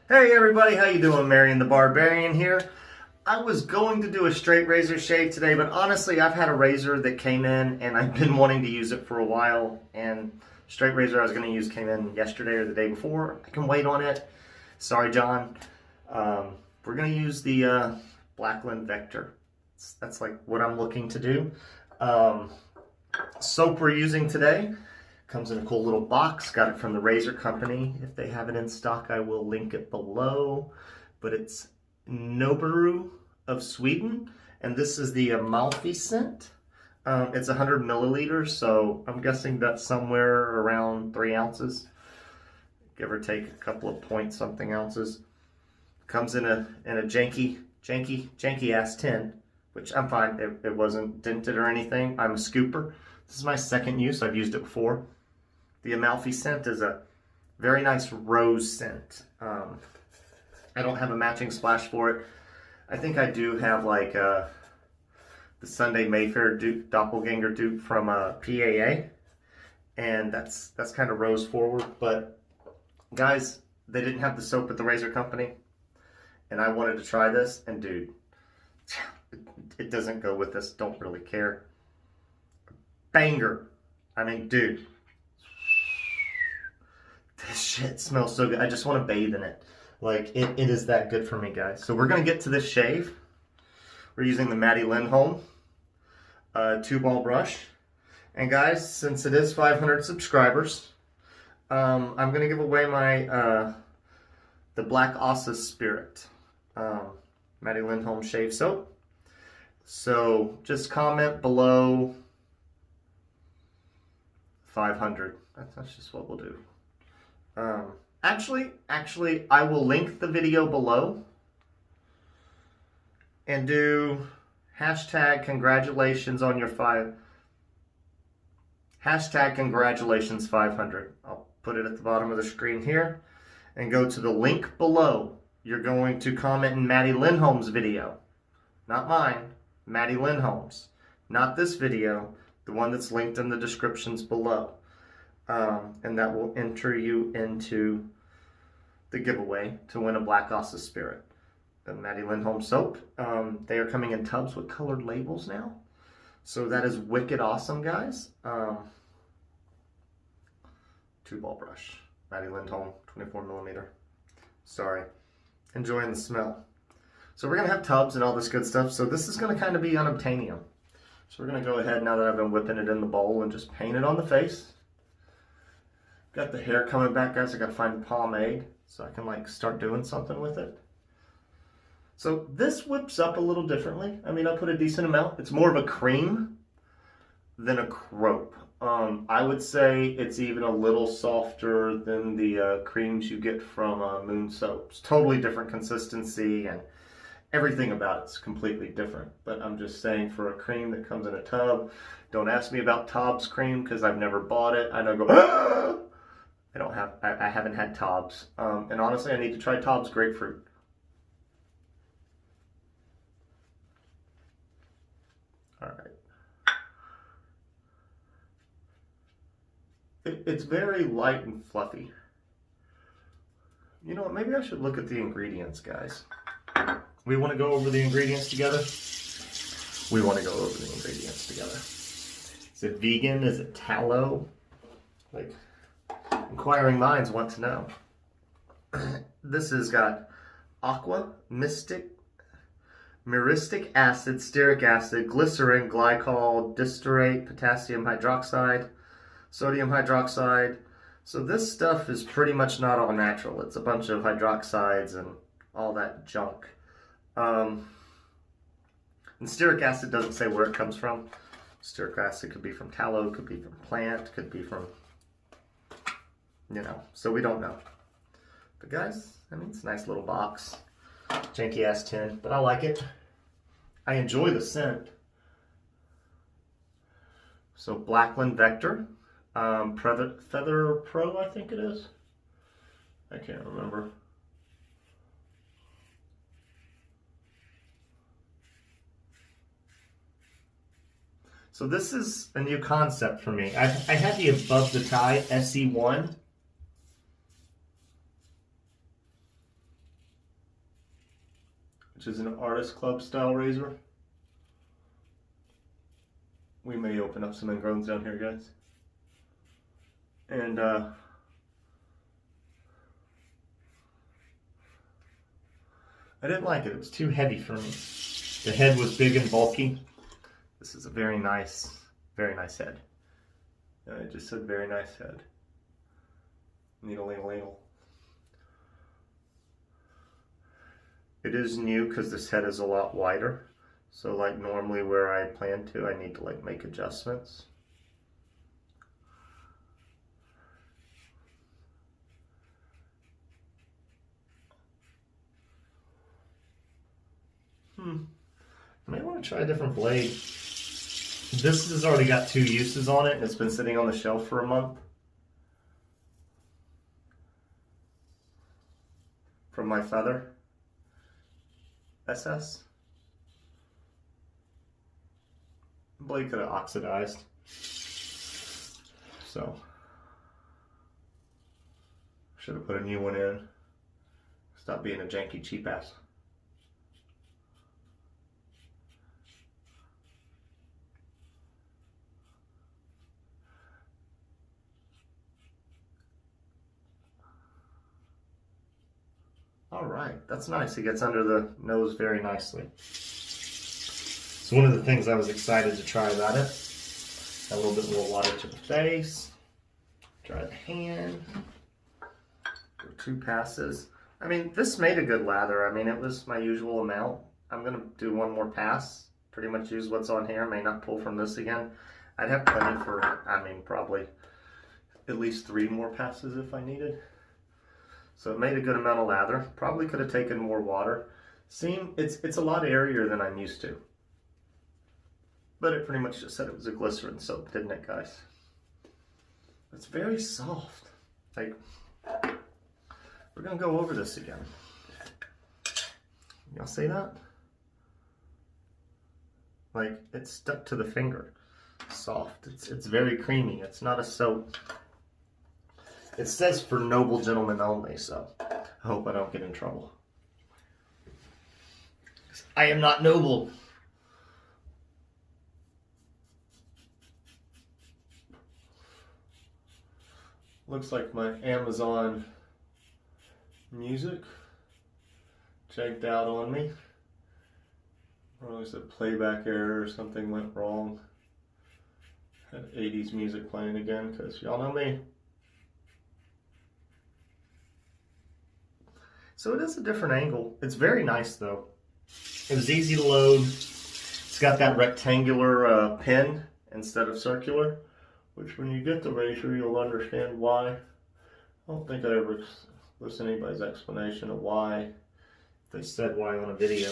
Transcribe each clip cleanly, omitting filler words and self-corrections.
Hey everybody, how you doing? Marion the Barbarian here. I was going to do a straight razor shave today, but honestly I've had a razor that came in and I've been wanting to use it for a while, and straight razor I was going to use came in yesterday or the day before. I can wait on it. Sorry John. We're going to use the Blackland Vector. That's like what I'm looking to do. Soap we're using today comes in a cool little box. Got it from the razor company. If they have it in stock, I will link it below. But it's Noberu of Sweden, and this is the amalfi scent. It's 100 milliliters, so I'm guessing that's somewhere around 3 ounces, give or take a couple of point something ounces. Comes in a janky ass tin, which I'm fine. It wasn't dented or anything. I'm a scooper. This is my second use. I've used it before. The amalfi scent is a very nice rose scent. I don't have a matching splash for it. I think I do have like the Sunday Mayfair dupe, doppelganger dupe from PAA, and that's kind of rose forward. But guys, they didn't have the soap at the razor company, and I wanted to try this, and dude, it doesn't go with this. Don't really care. Banger. I mean, dude. This shit smells so good. I just want to bathe in it. Like, it is that good for me, guys. So we're going to get to this shave. We're using the Matti Lindholm 2-ball brush. And guys, since it is 500 subscribers, I'm going to give away my the Black Ossa Spirit Matti Lindholm shave soap. So just comment below 500. That's just what we'll do. Actually, I will link the video below and do hashtag congratulations on your hashtag congratulations 500. I'll put it at the bottom of the screen here and go to the link below. You're going to comment in Matti Lindholm's video, not mine, Matti Lindholm's, not this video, the one that's linked in the descriptions below. And that will enter you into the giveaway to win a Black Ossa Spirit, the Matti Lindholm soap. They are coming in tubs with colored labels now, so that is wicked awesome, guys. 2-ball brush, Matti Lindholm, 24 millimeter. Sorry, enjoying the smell. So we're gonna have tubs and all this good stuff. So this is gonna kind of be unobtainium. So we're gonna go ahead, now that I've been whipping it in the bowl, and just paint it on the face. Got the hair coming back, guys. I gotta find pomade so I can like start doing something with it. So this whips up a little differently. I mean, I put a decent amount. It's more of a cream than a crope. I would say it's even a little softer than the creams you get from Moon soaps. Totally different consistency, and everything about it's completely different. But I'm just saying, for a cream that comes in a tub, don't ask me about Taub's cream because I've never bought it. I know, go, ah! I haven't had Taub's. And honestly, I need to try Taub's grapefruit. All right. It's very light and fluffy. You know what? Maybe I should look at the ingredients, guys. We want to go over the ingredients together? We want to go over the ingredients together. Is it vegan? Is it tallow? Like, inquiring minds want to know. This has got aqua, myristic acid, stearic acid, glycerin, glycol, distearate, potassium hydroxide, sodium hydroxide. So this stuff is pretty much not all natural. It's a bunch of hydroxides and all that junk. And stearic acid doesn't say where it comes from. Stearic acid could be from tallow, could be from plant, could be from, you know, so we don't know. But guys, I mean, it's a nice little box. Janky ass tin, but I like it. I enjoy the scent. So Blackland Vector, Feather Pro, I think it is. I can't remember. So this is a new concept for me. I had the Above the Tie SE1. which is an artist club style razor. We may open up some ingrowns down here, guys. And I didn't like it. It was too heavy for me. The head was big and bulky. This is a very nice head. I just said very nice head. Needle. It is new because this head is a lot wider. So like normally where I plan to, I need to like make adjustments. I may want to try a different blade. This has already got 2 uses on it and it's been sitting on the shelf for a month. From my feather SS. The blade could have oxidized. So should have put a new one in. Stop being a janky cheap ass. All right, that's nice. It gets under the nose very nicely. So one of the things I was excited to try about it, a little bit more water to the face, dry the hand, do 2 passes. I mean, this made a good lather. I mean, it was my usual amount. I'm gonna do 1 more pass, pretty much use what's on here, may not pull from this again. I'd have plenty for, I mean, probably at least 3 more passes if I needed. So it made a good amount of lather. Probably could have taken more water. It's a lot airier than I'm used to. But it pretty much just said it was a glycerin soap, didn't it, guys? It's very soft. Like, we're gonna go over this again. Y'all see that? Like, it's stuck to the finger. Soft. It's very creamy. It's not a soap. It says for noble gentlemen only, so I hope I don't get in trouble. I am not noble. Looks like my Amazon music checked out on me. Or was it playback error or something went wrong. Had 80s music playing again, because y'all know me. So it is a different angle. It's very nice though. It was easy to load. It's got that rectangular pin instead of circular, which when you get the razor, you'll understand why. I don't think I ever listened to anybody's explanation of why. They said why on a video.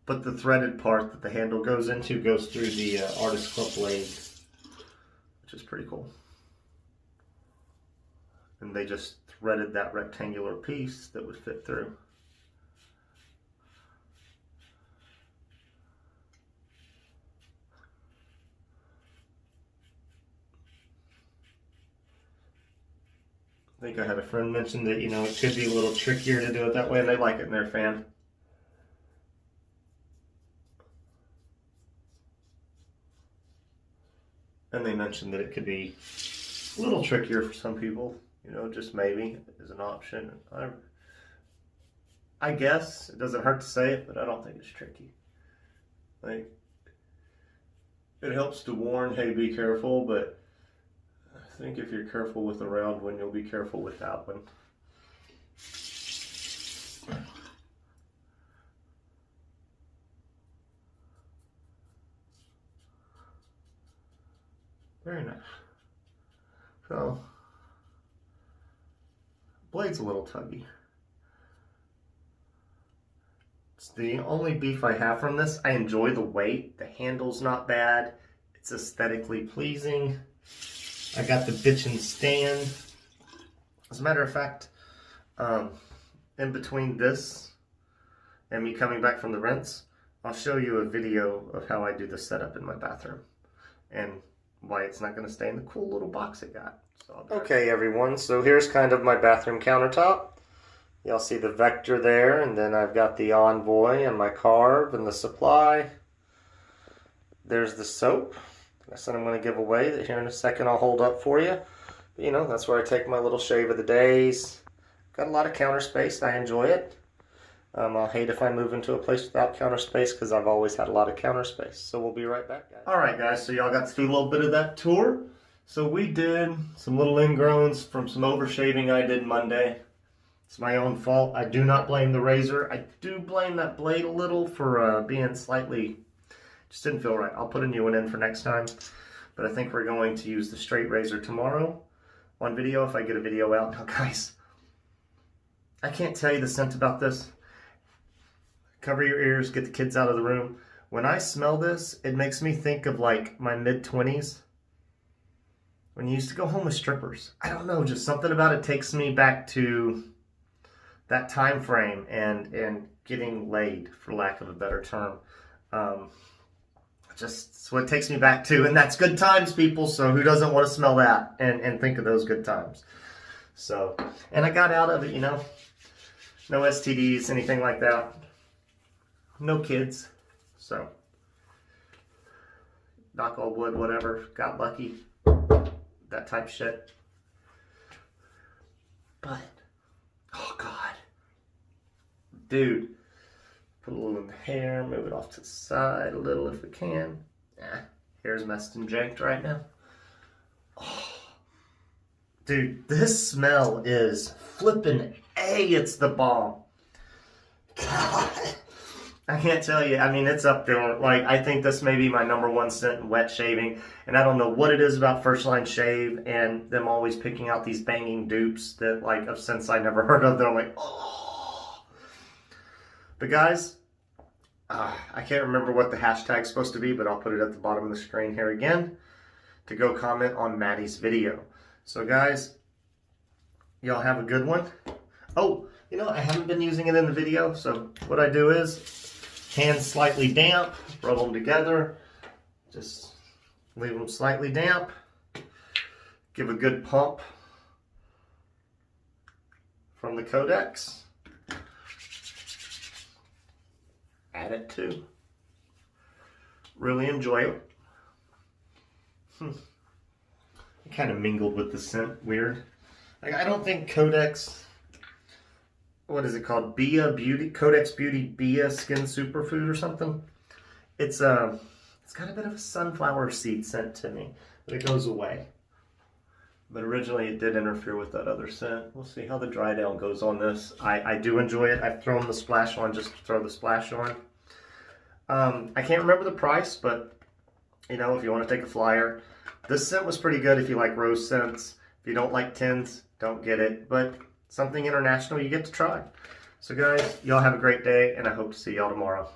But the threaded part that the handle goes into goes through the artist club blade, which is pretty cool. And they just threaded that rectangular piece that would fit through. I think I had a friend mention that, you know, it could be a little trickier to do it that way, and they like it and they're a fan. And they mentioned that it could be a little trickier for some people. You know, just maybe is an option. I guess it doesn't hurt to say it, but I don't think it's tricky. Like, it helps to warn, hey, be careful, but I think if you're careful with the round one, you'll be careful with that one. Very nice. So, blade's a little tuggy. It's the only beef I have from this. I enjoy the weight. The handle's not bad. It's aesthetically pleasing. I got the bitchin' stand. As a matter of fact, in between this and me coming back from the rinse, I'll show you a video of how I do the setup in my bathroom and why it's not going to stay in the cool little box it got. So okay, everyone, so here's kind of my bathroom countertop. Y'all see the Vector there, and then I've got the Envoy and my Carve and the Supply. There's the soap. I said I'm going to give away that here in a second I'll hold up for you. But, you know, that's where I take my little shave of the days. Got a lot of counter space. I enjoy it. I'll hate if I move into a place without counter space because I've always had a lot of counter space. So we'll be right back, guys. All right, guys. So y'all got to do a little bit of that tour. So we did some little ingrowns from some overshaving I did Monday. It's my own fault. I do not blame the razor. I do blame that blade a little for being slightly, just didn't feel right. I'll put a new one in for next time. But I think we're going to use the straight razor tomorrow on video if I get a video out. Now, guys, I can't tell you the scent about this. Cover your ears, get the kids out of the room. When I smell this, it makes me think of like my mid-20s. When you used to go home with strippers. I don't know, just something about it takes me back to that time frame and getting laid, for lack of a better term. Just what it takes me back to, and that's good times, people. So who doesn't want to smell that and think of those good times? So, and I got out of it, you know, no STDs, anything like that. No kids, so knock on wood, whatever, got lucky, that type shit. But, oh God, dude, put a little in the hair, move it off to the side a little if we can. Hair's messed and janked right now. Oh, dude, this smell is flippin' A, it's the bomb. God. I can't tell you. I mean, it's up there. Like, I think this may be my #1 scent in wet shaving. And I don't know what it is about First Line Shave and them always picking out these banging dupes that, like, of scents I never heard of. They're like, oh. But guys, I can't remember what the hashtag's supposed to be, but I'll put it at the bottom of the screen here again to go comment on Matti's video. So guys, y'all have a good one. Oh, you know, I haven't been using it in the video. So what I do is, hands slightly damp, rub them together, just leave them slightly damp, give a good pump from the Codex, add it to, really enjoy it. It kind of mingled with the scent, weird. Like, I don't think Codex, what is it called? Beauty, Codex Beauty Bia Skin Superfood or something. It's got a bit of a sunflower seed scent to me, but it goes away. But originally it did interfere with that other scent. We'll see how the dry down goes on this. I do enjoy it. I've thrown the splash on just to throw the splash on. I can't remember the price, but you know, if you want to take a flyer, this scent was pretty good if you like rose scents. If you don't like tins, don't get it. But something international you get to try. So guys, y'all have a great day, and I hope to see y'all tomorrow.